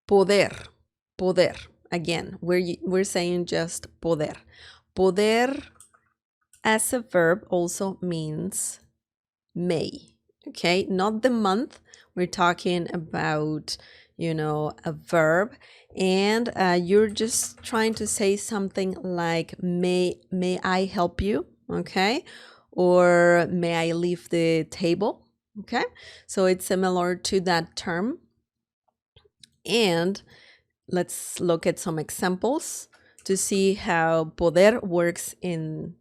Poder. Poder. Again, we're saying just poder. Poder as a verb also means may. Okay, not the month. We're talking about, a verb, and you're just trying to say something like may I help you? Okay, or may I leave the table? Okay, so it's similar to that term. And let's look at some examples to see how poder works in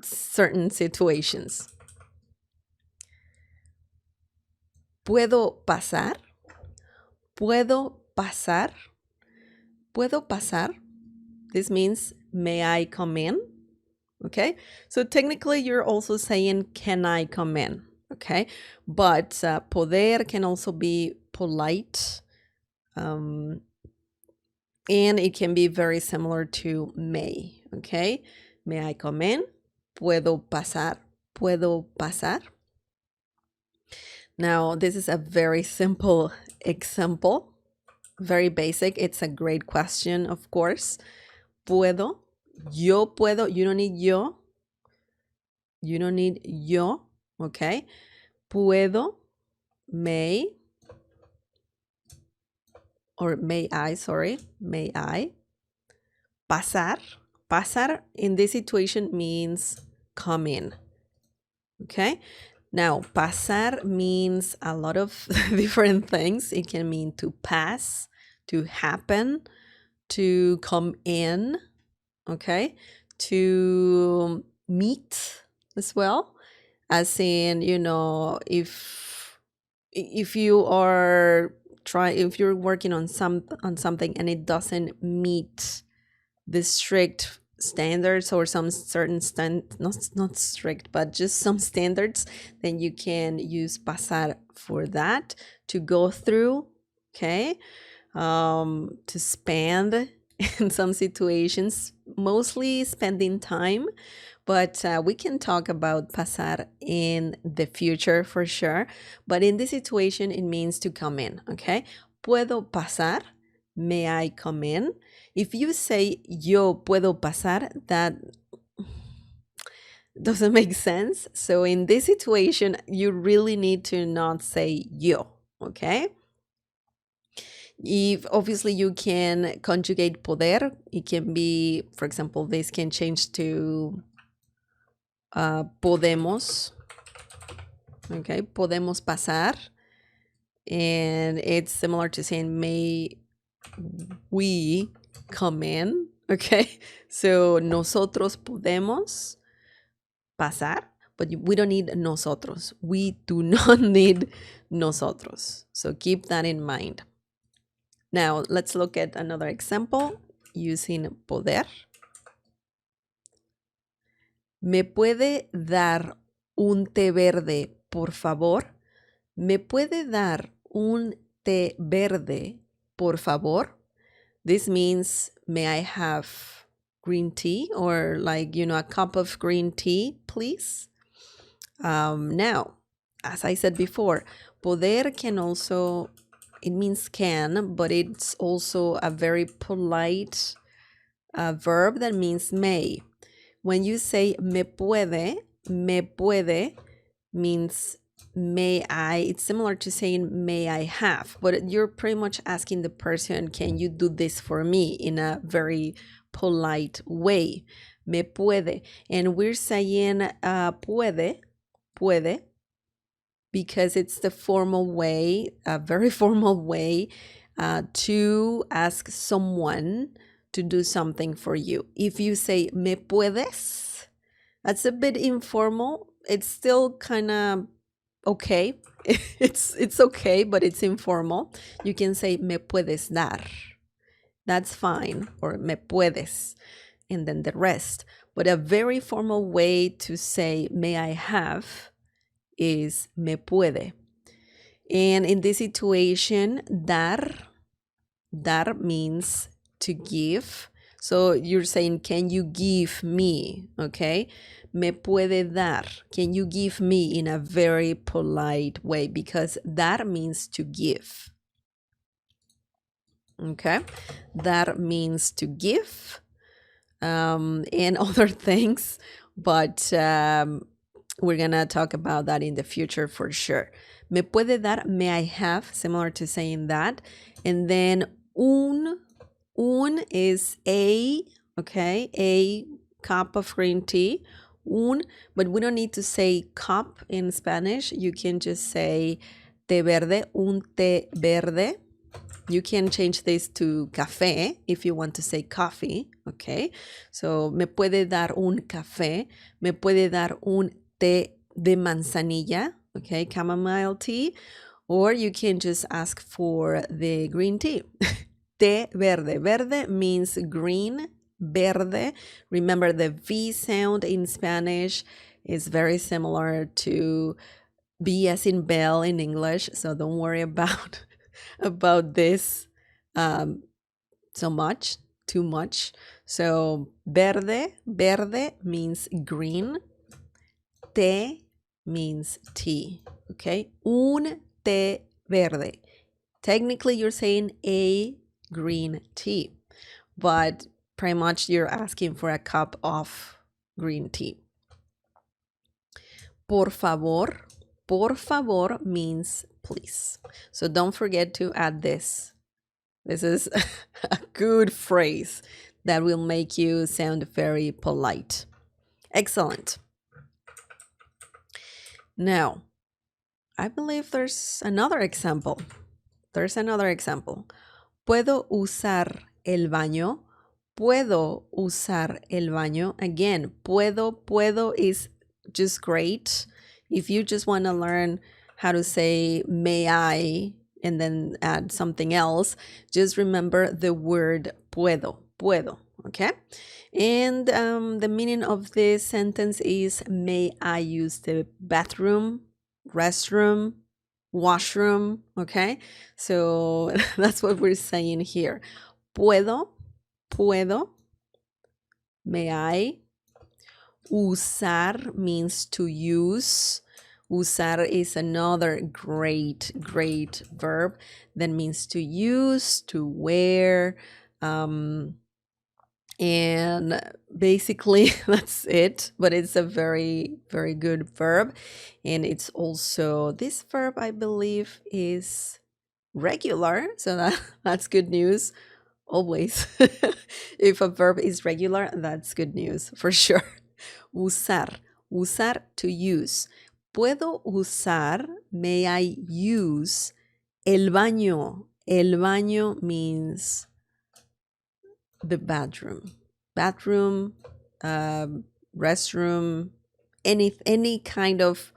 certain situations. ¿Puedo pasar? ¿Puedo pasar? ¿Puedo pasar? This means, may I come in? Okay, so technically you're also saying, can I come in? Okay, but poder can also be polite, and it can be very similar to may. Okay, may I come in? ¿Puedo pasar? ¿Puedo pasar? Now, this is a very simple example, very basic. It's a great question, of course. Puedo, yo puedo, you don't need yo. You don't need yo, okay? Puedo, may, or may I, sorry, may I. Pasar, pasar in this situation means come in, okay? Now, pasar means a lot of different things. It can mean to pass, to happen, to come in, okay? To meet as well, as in, if you are if you're working on something and it doesn't meet the strict standards or some certain not strict, but just some standards, then you can use pasar for that, to go through, okay, to spend in some situations, mostly spending time, but we can talk about pasar in the future for sure. But in this situation, it means to come in, okay? ¿Puedo pasar? May I come in? If you say yo puedo pasar, that doesn't make sense. So in this situation, you really need to not say yo, okay? If obviously you can conjugate poder, it can be, for example, this can change to podemos, okay? Podemos pasar, and it's similar to saying may we come in, okay? So nosotros podemos pasar, but we don't need nosotros. We do not need nosotros. So keep that in mind. Now, let's look at another example using poder. ¿Me puede dar un té verde, por favor? ¿Me puede dar un té verde, por favor? This means, may I have green tea, or like, a cup of green tea, please? Now, as I said before, poder can also, it means can, but it's also a very polite verb that means may. When you say me puede means may I. It's similar to saying may I have, but you're pretty much asking the person, can you do this for me, in a very polite way. Me puede. And we're saying puede because it's the formal way, a very formal way to ask someone to do something for you. If you say me puedes, that's a bit informal. It's still kind of okay. It's okay, but it's informal. You can say me puedes dar. That's fine. Or me puedes, and then the rest. But a very formal way to say may I have is me puede. And in this situation, dar means to give. So you're saying, can you give me? Okay. Me puede dar. Can you give me, in a very polite way, because dar means to give. Okay, that means to give and other things, but we're gonna talk about that in the future for sure. Me puede dar, may I have, similar to saying that. And then un is a, okay, a cup of green tea. But we don't need to say cup in Spanish. You can just say té verde, un té verde. You can change this to café if you want to say coffee, okay? So, me puede dar un café, me puede dar un té de manzanilla, okay, chamomile tea, or you can just ask for the green tea. Té verde. Verde means green, verde. Remember the V sound in Spanish is very similar to B as in bell in English, so don't worry about this so much, too much. So verde means green. Té means tea. Okay, un té verde. Technically, you're saying a green tea, but pretty much you're asking for a cup of green tea. Por favor. Por favor means please. So don't forget to add this. This is a good phrase that will make you sound very polite. Excellent. Now, I believe there's another example. Puedo usar el baño. Puedo usar el baño. Again, puedo is just great. If you just want to learn how to say may I and then add something else, just remember the word puedo, okay? And the meaning of this sentence is, may I use the bathroom, restroom, washroom, okay? So that's what we're saying here. Puedo, may I. Usar means to use. Usar is another great verb that means to use, to wear, and basically that's it. But it's a very good verb, and it's also, this verb I believe is regular, so that's good news. Always, if a verb is regular, that's good news for sure. Usar, to use. Puedo usar, may I use el baño. El baño means the bathroom. Bathroom, restroom, any kind of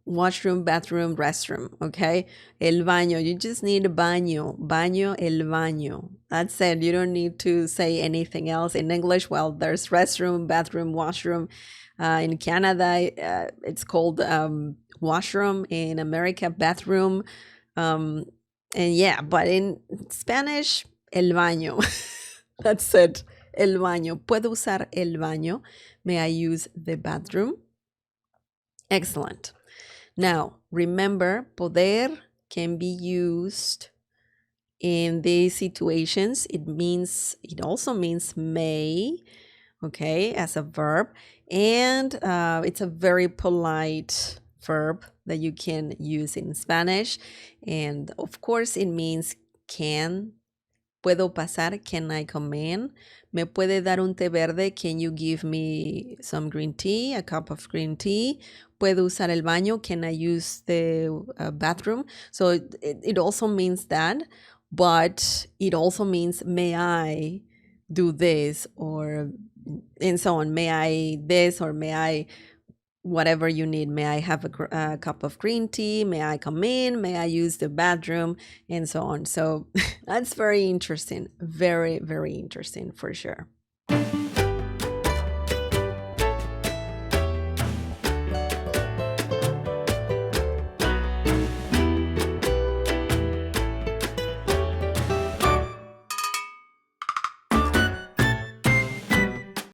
washroom, bathroom, restroom, okay? El baño, you just need a baño. Baño, el baño. That's it. You don't need to say anything else. In English, well, there's restroom, bathroom, washroom. In Canada, it's called washroom. In America, bathroom. And yeah, but in Spanish, el baño. That's it. El baño. Puedo usar el baño. May I use the bathroom? Excellent. Now, remember, poder can be used in these situations. It also means may, okay, as a verb. And it's a very polite verb that you can use in Spanish. And of course, it means can. Puedo pasar, can I come in? Me puede dar un té verde, can you give me some green tea, a cup of green tea? Puedo usar el baño, can I use the bathroom? So it also means that, but it also means may I do this, or and so on. May I this, or may I whatever you need. May I have a cup of green tea? May I come in? May I use the bathroom? And so on. So that's very interesting. Very interesting for sure.